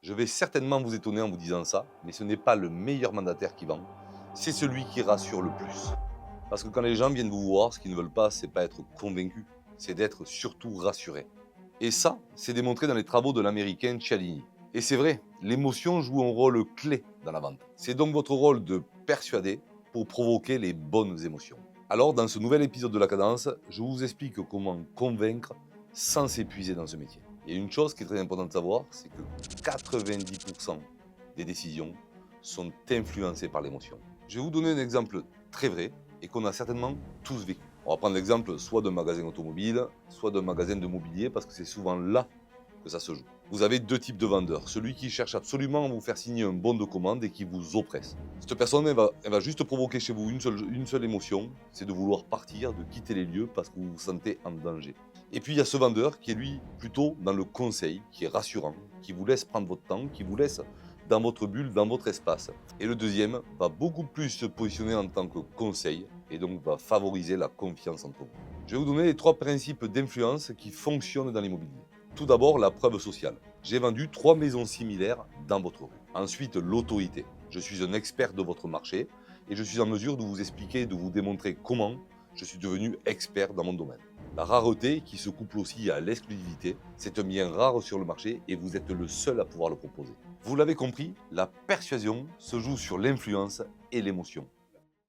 Je vais certainement vous étonner en vous disant ça, mais ce n'est pas le meilleur mandataire qui vend, c'est celui qui rassure le plus. Parce que quand les gens viennent vous voir, ce qu'ils ne veulent pas, c'est pas être convaincus, c'est d'être surtout rassurés. Et ça, c'est démontré dans les travaux de l'américain Cialdini. Et c'est vrai, l'émotion joue un rôle clé dans la vente. C'est donc votre rôle de persuader pour provoquer les bonnes émotions. Alors, dans ce nouvel épisode de La Cadence, je vous explique comment convaincre sans s'épuiser dans ce métier. Et une chose qui est très importante de savoir, c'est que 90% des décisions sont influencées par l'émotion. Je vais vous donner un exemple très vrai et qu'on a certainement tous vécu. On va prendre l'exemple soit d'un magasin automobile, soit d'un magasin de mobilier, parce que c'est souvent là que ça se joue. Vous avez deux types de vendeurs. Celui qui cherche absolument à vous faire signer un bon de commande et qui vous oppresse. Cette personne, elle va juste provoquer chez vous une seule émotion, c'est de vouloir partir, de quitter les lieux parce que vous vous sentez en danger. Et puis il y a ce vendeur qui est lui plutôt dans le conseil, qui est rassurant, qui vous laisse prendre votre temps, qui vous laisse dans votre bulle, dans votre espace. Et le deuxième va beaucoup plus se positionner en tant que conseil et donc va favoriser la confiance entre vous. Je vais vous donner les trois principes d'influence qui fonctionnent dans l'immobilier. Tout d'abord, la preuve sociale. J'ai vendu 3 maisons similaires dans votre rue. Ensuite, l'autorité. Je suis un expert de votre marché et je suis en mesure de vous expliquer, de vous démontrer comment je suis devenu expert dans mon domaine. La rareté, qui se couple aussi à l'exclusivité, c'est un bien rare sur le marché et vous êtes le seul à pouvoir le proposer. Vous l'avez compris, la persuasion se joue sur l'influence et l'émotion.